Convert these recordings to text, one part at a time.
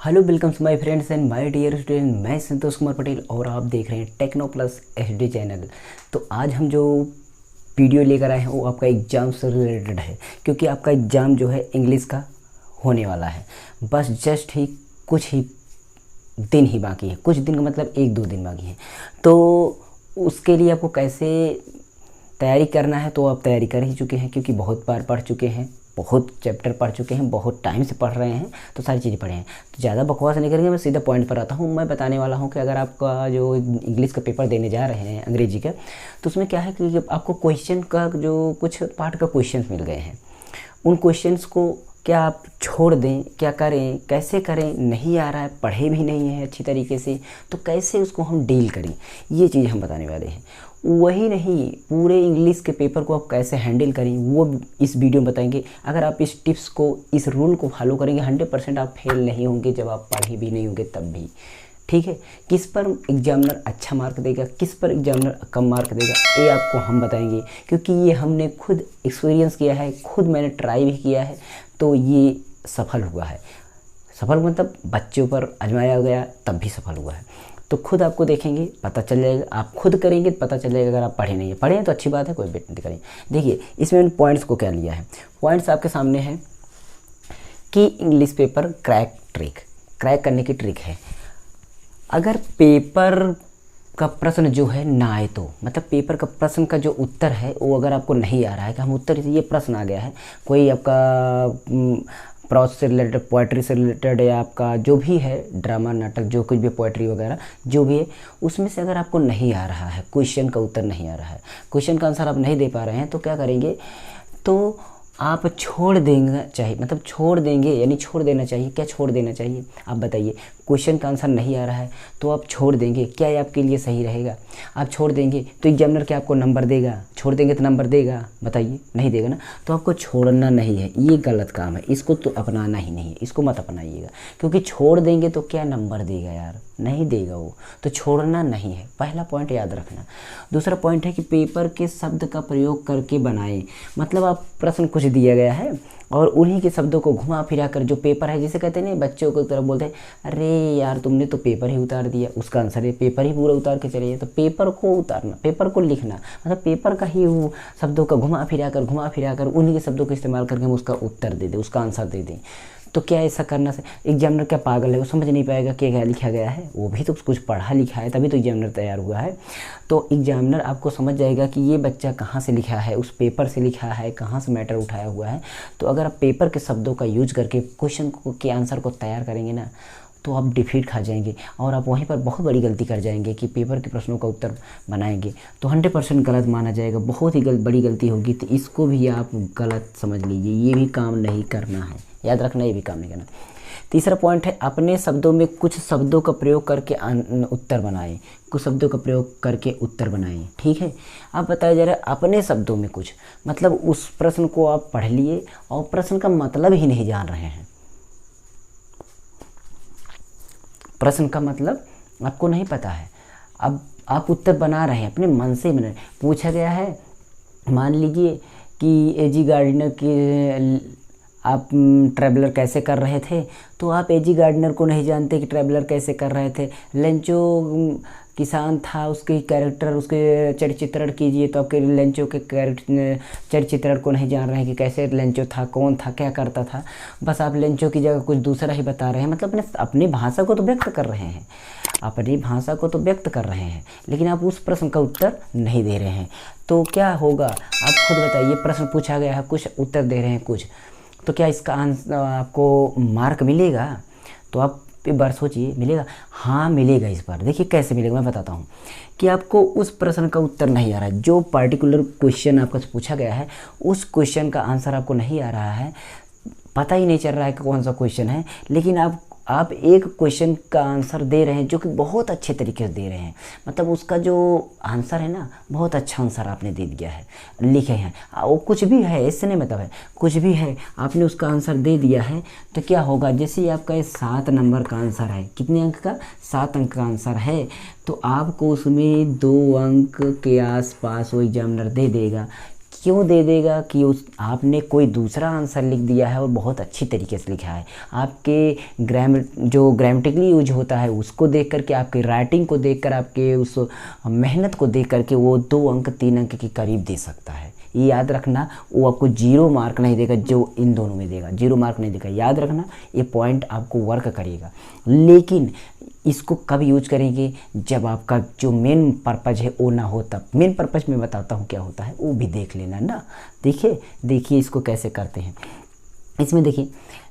Hello welcome to my friends and my dear student. मैं संतोष कुमार पटेल और आप देख रहे हैं टेक्नो प्लस एचडी चैनल। तो आज हम जो वीडियो लेकर आए हैं वो आपका एग्ज़ाम से रिलेटेड है, क्योंकि आपका एग्ज़ाम जो है इंग्लिश का होने वाला है। बस जस्ट ही कुछ ही दिन ही बाकी है, कुछ दिन का मतलब 1-2 दिन बाकी है। तो उसके लिए आपको कैसे तैयारी करना है तो आप तैयारी कर ही चुके हैं, क्योंकि बहुत बार पढ़ चुके हैं, बहुत चैप्टर पढ़ चुके हैं, बहुत टाइम से पढ़ रहे हैं, तो सारी चीज़ें पढ़े हैं। तो ज़्यादा बकवास नहीं करेंगे, मैं सीधा पॉइंट पर आता हूँ। मैं बताने वाला हूँ कि अगर आपका जो इंग्लिश का पेपर देने जा रहे हैं अंग्रेजी का, तो उसमें क्या है कि आपको क्वेश्चन का जो कुछ पार्ट का क्वेश्चन मिल गए हैं, उन क्वेश्चंस को क्या आप छोड़ दें, क्या करें, कैसे करें, नहीं आ रहा है, पढ़े भी नहीं है अच्छी तरीके से, तो कैसे उसको हम डील करें, ये चीज़ हम बताने वाले हैं। वही नहीं, पूरे इंग्लिश के पेपर को आप कैसे हैंडल करें वो इस वीडियो में बताएंगे। अगर आप इस टिप्स को, इस रूल को फॉलो करेंगे, 100% आप फेल नहीं होंगे, जब आप पढ़े भी नहीं होंगे तब भी। ठीक है, किस पर एग्जामिनर अच्छा मार्क देगा, किस पर एग्जामिनर कम मार्क देगा, ये आपको हम बताएंगे, क्योंकि ये हमने खुद एक्सपीरियंस किया है, खुद मैंने ट्राई भी किया है, तो ये सफल हुआ है। सफल मतलब बच्चों पर आजमाया गया तब भी सफल हुआ है। तो खुद आपको देखेंगे पता चल जाएगा, आप खुद करेंगे तो पता चल जाएगा। अगर आप पढ़े नहीं है, पढ़े हैं तो अच्छी बात है, कोई बेट नहीं करें। देखिए इसमें मैंने पॉइंट्स को क्या लिया है। पॉइंट्स आपके सामने है कि इंग्लिश पेपर क्रैक करने की ट्रिक है। अगर पेपर का प्रश्न जो है ना आए तो, मतलब पेपर का प्रश्न का जो उत्तर है वो अगर आपको नहीं आ रहा है कि हम उत्तर, ये प्रश्न आ गया है, कोई आपका प्रोज से रिलेटेड, पोएट्री से रिलेटेड, या आपका जो भी है ड्रामा नाटक, जो कुछ भी पोएट्री वगैरह जो भी है, उसमें से अगर आपको नहीं आ रहा है, क्वेश्चन का उत्तर नहीं आ रहा है, क्वेश्चन का आंसर आप नहीं दे पा रहे हैं, तो क्या करेंगे, तो आप छोड़ देंगे चाहिए, मतलब छोड़ देंगे यानी छोड़ देना चाहिए। क्या छोड़ देना चाहिए आप बताइए। क्वेश्चन का आंसर नहीं आ रहा है तो आप छोड़ देंगे, क्या ये आपके लिए सही रहेगा? आप छोड़ देंगे तो एग्जामिनर क्या आपको नंबर देगा? छोड़ देंगे तो नंबर देगा? बताइए, नहीं देगा ना। तो आपको छोड़ना नहीं है, ये गलत काम है, इसको तो अपनाना ही नहीं है, इसको मत अपनाइएगा। क्योंकि छोड़ देंगे तो क्या नंबर देगा यार, नहीं देगा वो। तो छोड़ना नहीं है, पहला पॉइंट याद रखना। दूसरा पॉइंट है कि पेपर के शब्द का प्रयोग करके बनाएं। मतलब आप प्रश्न कुछ दिया गया है और उन्हीं के शब्दों को घुमा फिरा कर, जो पेपर है, जिसे कहते हैं ना, बच्चों को तरफ बोलते हैं, अरे यार तुमने तो पेपर ही उतार दिया, उसका आंसर है पेपर ही पूरा उतार के चले जाए। तो पेपर को उतारना, पेपर को लिखना, मतलब पेपर का ही वो शब्दों का घुमा फिरा कर उन्हीं के शब्दों का इस्तेमाल करके हम उसका उत्तर दे दें, उसका आंसर दे दें। तो क्या ऐसा करना से एग्जामिनर क्या पागल है, वो समझ नहीं पाएगा कि क्या लिखा गया है? वो भी तो कुछ पढ़ा लिखा है, तभी तो एग्जामिनर तैयार हुआ है। तो एग्जामिनर आपको समझ जाएगा कि ये बच्चा कहाँ से लिखा है, उस पेपर से लिखा है, कहाँ से मैटर उठाया हुआ है। तो अगर आप पेपर के शब्दों का यूज करके क्वेश्चन के आंसर को तैयार करेंगे ना, तो आप डिफीट खा जाएंगे और आप वहीं पर बहुत बड़ी गलती कर जाएंगे कि पेपर के प्रश्नों का उत्तर बनाएंगे तो 100% गलत माना जाएगा, बहुत ही बड़ी गलती होगी। तो इसको भी आप गलत समझ लीजिए, ये भी काम नहीं करना है, याद रखना, ये भी काम नहीं करना। तीसरा पॉइंट है अपने शब्दों में कुछ शब्दों का प्रयोग करके उत्तर बनाएं, कुछ शब्दों का प्रयोग करके उत्तर बनाएं। ठीक है, आप बताया जा रहा है अपने शब्दों में कुछ, मतलब उस प्रश्न को आप पढ़ लिए और प्रश्न का मतलब ही नहीं जान रहे हैं, प्रश्न का मतलब आपको नहीं पता है। अब आप उत्तर बना रहे हैं, अपने मन से बना, पूछा गया है, मान लीजिए कि एजी गार्डनर के आप ट्रैवलर कैसे कर रहे थे, तो आप एजी गार्डनर को नहीं जानते कि ट्रैवलर कैसे कर रहे थे। लेंचो किसान था, उसके कैरेक्टर, उसके चरित्र चित्रण कीजिए, तो आपके लेंचो के चरित्र चित्रण को नहीं जान रहे हैं कि कैसे लेंचो था, कौन था, क्या करता था। बस आप लेंचो की जगह कुछ दूसरा ही बता रहे हैं, मतलब अपनी भाषा को तो व्यक्त कर रहे हैं, अपनी भाषा को तो व्यक्त कर रहे हैं, लेकिन आप उस प्रश्न का उत्तर नहीं दे रहे हैं। तो क्या होगा आप खुद बताइए। प्रश्न पूछा गया है कुछ, उत्तर दे रहे हैं कुछ, तो क्या इसका आंसर आपको मार्क मिलेगा? तो आप एक बार सोचिए, मिलेगा? हाँ मिलेगा। इस बार देखिए कैसे मिलेगा, मैं बताता हूँ कि आपको उस प्रश्न का उत्तर नहीं आ रहा है, जो पार्टिकुलर क्वेश्चन आपका पूछा गया है उस क्वेश्चन का आंसर आपको नहीं आ रहा है, पता ही नहीं चल रहा है कि कौन सा क्वेश्चन है, लेकिन आप एक क्वेश्चन का आंसर दे रहे हैं जो कि बहुत अच्छे तरीके से दे रहे हैं, मतलब उसका जो आंसर है ना, बहुत अच्छा आंसर आपने दे दिया है, लिखे हैं वो कुछ भी है, इससे नहीं मतलब है, कुछ भी है, आपने उसका आंसर दे दिया है। तो क्या होगा, जैसे ही आपका ये 7 नंबर का आंसर है, कितने अंक का? 7 अंक का आंसर है, तो आपको उसमें 2 अंक के आसपास वो एग्जामिनर दे देगा। क्यों दे देगा कि उस आपने कोई दूसरा आंसर लिख दिया है और बहुत अच्छी तरीके से लिखा है। आपके जो ग्रामेटिकली यूज होता है उसको देख करके, आपकी राइटिंग को देख कर, आपके उस मेहनत को देख करके वो 2 अंक 3 अंक के करीब दे सकता है। ये याद रखना, वो आपको 0 मार्क नहीं देगा जो इन दोनों में देगा, 0 मार्क नहीं देगा। याद रखना, ये पॉइंट आपको वर्क करेगा। लेकिन इसको कब यूज करेंगे, जब आपका जो मेन पर्पज़ है वो ना हो तब। मेन पर्पज़ मैं बताता हूँ क्या होता है, वो भी देख लेना ना। देखिए इसको कैसे करते हैं। इसमें देखिए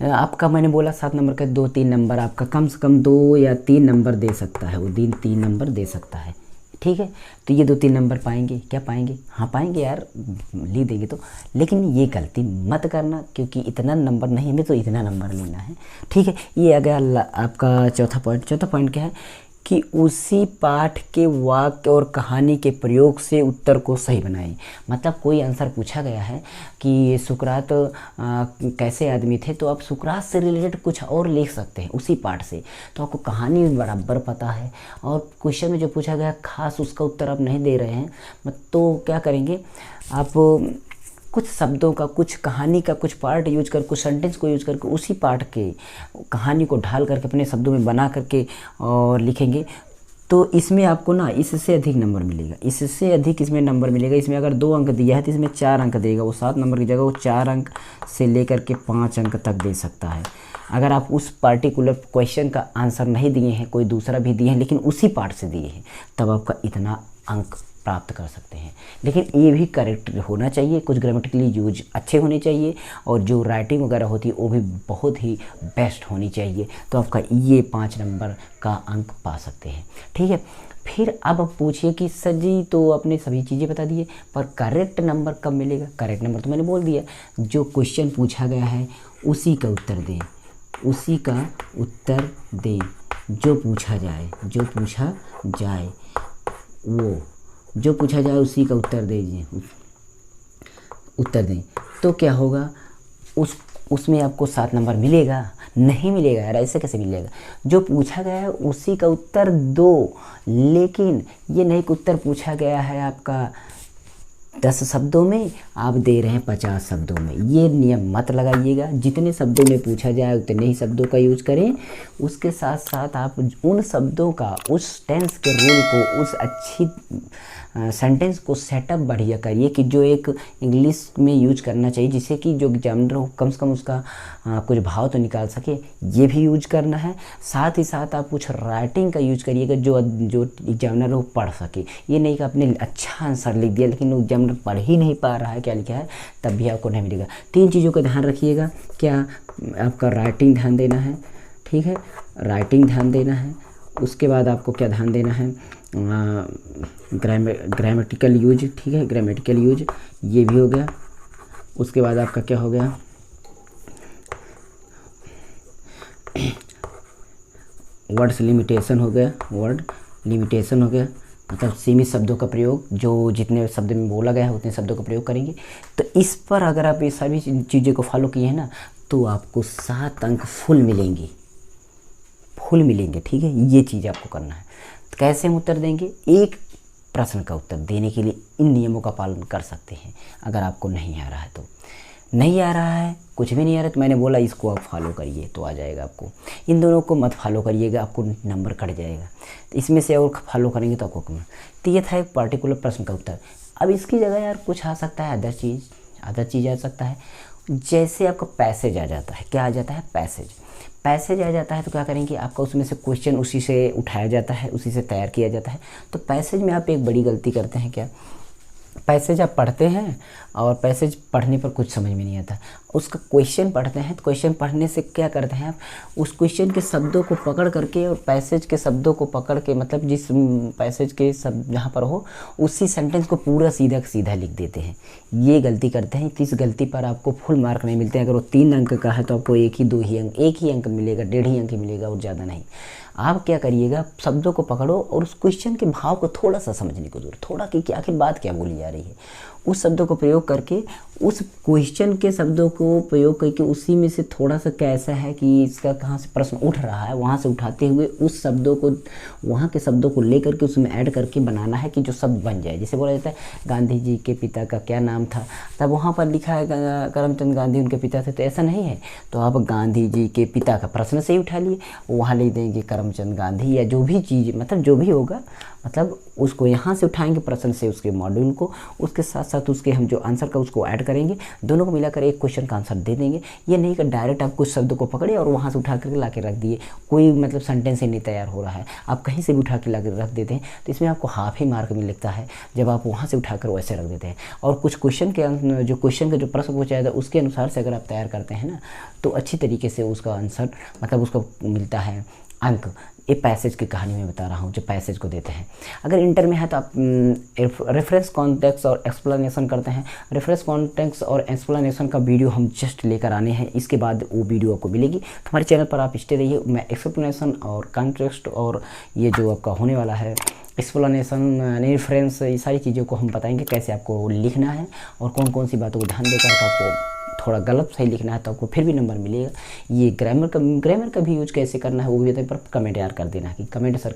आपका, मैंने बोला 7 नंबर का 2-3 नंबर आपका कम से कम 2 या 3 नंबर दे सकता है, वो 3 नंबर दे सकता है। ठीक है, तो ये 2-3 नंबर पाएंगे, क्या पाएंगे? हाँ पाएंगे यार, लिख देंगे तो। लेकिन ये गलती मत करना, क्योंकि इतना नंबर नहीं, हमें तो इतना नंबर लेना है। ठीक है, ये आ गया आपका चौथा पॉइंट। चौथा पॉइंट क्या है कि उसी पाठ के वाक्य और कहानी के प्रयोग से उत्तर को सही बनाएं। मतलब कोई आंसर पूछा गया है कि सुकरात कैसे आदमी थे, तो आप सुकरात से रिलेटेड कुछ और लिख सकते हैं उसी पाठ से, तो आपको कहानी बराबर पता है। और क्वेश्चन में जो पूछा गया खास उसका उत्तर आप नहीं दे रहे हैं, तो क्या करेंगे आप, कुछ शब्दों का, कुछ कहानी का कुछ पार्ट यूज कर, कुछ सेंटेंस को यूज करके उसी पार्ट के कहानी को ढाल करके अपने शब्दों में बना करके और लिखेंगे, तो इसमें आपको ना इससे अधिक नंबर मिलेगा। इससे अधिक इसमें नंबर मिलेगा। इसमें अगर 2 अंक दिया है तो इसमें 4 अंक देगा। वो 7 नंबर की जगह वो 4 अंक से लेकर के 5 अंक तक दे सकता है। अगर आप उस पार्टिकुलर क्वेश्चन का आंसर नहीं दिए हैं, कोई दूसरा भी दिए हैं लेकिन उसी पार्ट से दिए हैं, तब आपका इतना अंक प्राप्त कर सकते हैं। लेकिन ये भी करेक्ट होना चाहिए, कुछ ग्रामेटिकली यूज अच्छे होने चाहिए, और जो राइटिंग वगैरह होती है वो भी बहुत ही बेस्ट होनी चाहिए, तो आपका ये 5 नंबर का अंक पा सकते हैं। ठीक है, फिर अब पूछिए कि सर जी तो आपने सभी चीज़ें बता दी है, पर करेक्ट नंबर कब मिलेगा? करेक्ट नंबर तो मैंने बोल दिया, जो क्वेश्चन पूछा गया है उसी का उत्तर दें, उसी का उत्तर दें, जो पूछा जाए जो पूछा जाए उसी का उत्तर दें। तो क्या होगा, उसमें आपको 7 नंबर मिलेगा? नहीं मिलेगा यार, ऐसे कैसे मिलेगा? जो पूछा गया है उसी का उत्तर दो। लेकिन ये नहीं कि उत्तर पूछा गया है आपका 10 शब्दों में, आप दे रहे हैं 50 शब्दों में। ये नियम मत लगाइएगा। जितने शब्दों में पूछा जाए उतने ही शब्दों का यूज करें। उसके साथ साथ आप उन शब्दों का, उस टेंस के रूल को, उस अच्छी सेंटेंस को सेटअप बढ़िया करिए कि जो एक इंग्लिश में यूज करना चाहिए, जिससे कि जो एग्जामिनर हो कम से कम उसका कुछ भाव तो निकाल सके, ये भी यूज करना है। साथ ही साथ आप कुछ राइटिंग का यूज करिएगा जो एग्जामिनर हो पढ़ सके। ये नहीं कि आपने अच्छा आंसर लिख दिया लेकिन वो एग्जामिनर पढ़ ही नहीं पा रहा है क्या लिखा है, तब भी आपको नहीं मिलेगा। 3 चीज़ों का ध्यान रखिएगा। क्या आपका राइटिंग ध्यान देना है, ठीक है, राइटिंग ध्यान देना है। उसके बाद आपको क्या ध्यान देना है, ग्रामेटिकल यूज, ठीक है, ग्रामेटिकल यूज ये भी हो गया। उसके बाद आपका क्या हो गया, वर्ड्स लिमिटेशन हो गया, वर्ड लिमिटेशन हो गया, मतलब सीमित शब्दों का प्रयोग, जो जितने शब्द में बोला गया है उतने शब्दों का प्रयोग करेंगे। तो इस पर अगर आप ये सभी चीज़ों को फॉलो किए हैं ना, तो आपको 7 अंक फुल मिलेंगे, ठीक है। ये चीज़ आपको करना है। तो कैसे हम उत्तर देंगे? एक प्रश्न का उत्तर देने के लिए इन नियमों का पालन कर सकते हैं। अगर आपको नहीं आ रहा है तो नहीं आ रहा है, कुछ भी नहीं आ रहा है, तो मैंने बोला इसको आप फॉलो करिए तो आ जाएगा आपको। इन दोनों को मत फॉलो करिएगा, आपको नंबर कट जाएगा। तो इसमें से और फॉलो करेंगे तो आपको कम। तो ये था एक पार्टिकुलर प्रश्न का उत्तर। अब इसकी जगह यार कुछ आ सकता है, अदर चीज़ आ सकता है। जैसे आपका पैसेज आ जाता है, क्या आ जाता है, पैसेज आ जाता है, तो क्या करेंगे, आपका उसमें से क्वेश्चन उसी से उठाया जाता है, उसी से तैयार किया जाता है। तो पैसेज में आप एक बड़ी गलती करते हैं। क्या? पैसेज आप पढ़ते हैं और पैसेज पढ़ने पर कुछ समझ में नहीं आता, उसका क्वेश्चन पढ़ते हैं। तो क्वेश्चन पढ़ने से क्या करते हैं आप, उस क्वेश्चन के शब्दों को पकड़ करके और पैसेज के शब्दों को पकड़ के, मतलब जिस पैसेज के शब्द जहाँ पर हो उसी सेंटेंस को पूरा सीधा लिख देते हैं। ये गलती करते हैं। तो इस गलती पर आपको फुल मार्क नहीं मिलते हैं। अगर वो 3 अंक का है तो आपको 1 ही अंक मिलेगा, 1.5 अंक मिलेगा और ज़्यादा नहीं। आप क्या करिएगा, शब्दों को पकड़ो और उस क्वेश्चन के भाव को थोड़ा सा समझने को जरूर, थोड़ा कि आखिर बात क्या बोली जा रही है, उस शब्दों को प्रयोग करके, उस क्वेश्चन के शब्दों को प्रयोग करके उसी में से थोड़ा सा कैसा है कि इसका कहाँ से प्रश्न उठ रहा है, वहाँ से उठाते हुए उस शब्दों को, वहाँ के शब्दों को लेकर के उसमें ऐड करके बनाना है कि जो शब्द बन जाए। जैसे बोला जाता है गांधी जी के पिता का क्या नाम था, तब वहाँ पर लिखा है करमचंद गांधी उनके पिता थे, तो ऐसा नहीं है। तो आप गांधी जी के पिता का प्रश्न से ही उठा लिए, वहाँ लिख देंगे करमचंद गांधी, या जो भी चीज़ मतलब जो भी होगा, मतलब उसको यहाँ से उठाएंगे प्रश्न से उसके मॉड्यूल को, उसके साथ साथ उसके हम जो आंसर का उसको ऐड करेंगे, दोनों को मिलाकर एक क्वेश्चन का आंसर दे देंगे। ये नहीं कि डायरेक्ट आप कुछ शब्दों को पकड़े और वहाँ से उठा करके ला के रख दिए, कोई मतलब सेंटेंस ही नहीं तैयार हो रहा है, आप कहीं से भी उठा के ला के रख देते हैं, तो इसमें आपको हाफ ही मार्क मिल लगता है जब आप वहाँ से उठाकर वैसे रख देते हैं। और कुछ क्वेश्चन का जो प्रश्न पूछा जाता है उसके अनुसार से अगर आप तैयार करते हैं ना, तो अच्छी तरीके से उसका आंसर मतलब उसको मिलता है अंक। ये पैसेज की कहानी में बता रहा हूँ, जो पैसेज को देते हैं। अगर इंटर में है तो आप रेफरेंस कॉन्टेक्स्ट और एक्सप्लेनेशन करते हैं। रेफरेंस कॉन्टेक्स्ट और एक्सप्लेनेशन का वीडियो हम जस्ट लेकर आने हैं, इसके बाद वो वीडियो आपको मिलेगी। तो हमारे चैनल पर आप स्टे रहिए। मैं एक्सप्लेनेशन और कॉन्टेक्स्ट और ये जो आपका होने वाला है एक्सप्लेनेशन, रेफरेंस, ये सारी चीज़ों को हम बताएंगे कैसे आपको लिखना है और कौन कौन सी बातों को ध्यान देकर आपको थोड़ा गलत सही लिखना है तो आपको फिर भी नंबर मिलेगा। ये ग्रामर का भी यूज कैसे करना है वो भी बताइए, पर कमेंट यार कर देना कि कमेंट सर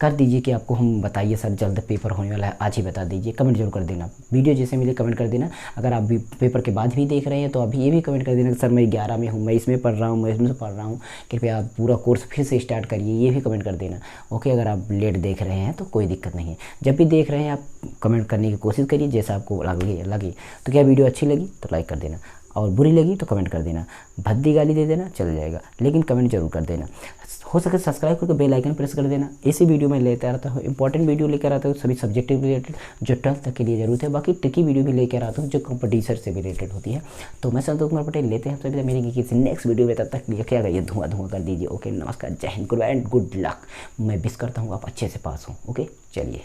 कर दीजिए कि आपको हम बताइए सर जल्द पेपर होने वाला है, आज ही बता दीजिए। कमेंट जरूर कर देना, वीडियो जैसे मिले कमेंट कर देना। अगर आप भी पेपर के बाद भी देख रहे हैं तो अभी ये भी कमेंट कर देना कि सर मैं 11 में हूँ, मैं इसमें पढ़ रहा हूँ, मैं इसमें पढ़ रहा हूँ, कृपया आप पूरा कोर्स फिर से स्टार्ट करिए, ये भी कमेंट कर देना। ओके, अगर आप लेट देख रहे हैं तो कोई दिक्कत नहीं है, जब भी देख रहे हैं आप कमेंट करने की कोशिश करिए जैसा आपको लगे। तो क्या वीडियो अच्छी लगी तो लाइक कर देना, और बुरी लगी तो कमेंट कर देना, भद्दी गाली दे देना चल जाएगा, लेकिन कमेंट जरूर कर देना। हो सके सब्सक्राइब करके बेल आइकन प्रेस कर देना। इसी वीडियो में लेते आता हूँ, इंपॉर्टेंट वीडियो लेकर आता हूँ सभी सब्जेक्टिव रिलेटेड जो 12th तक के लिए जरूरत है, बाकी ट्रिकी वीडियो भी लेकर आता हूँ जो कंपटीशन से भी रिलेटेड होती है। तो मैं संतोष कुमार पटेल, लेते हैं सभी मेरी किसी नेक्स्ट वीडियो में, तब तक क्या करिए धुआं कर दीजिए। ओके, नमस्कार, जय हिंद, good bye and good luck. मैं विश करता हूँ आप अच्छे से पास हों। ओके, चलिए।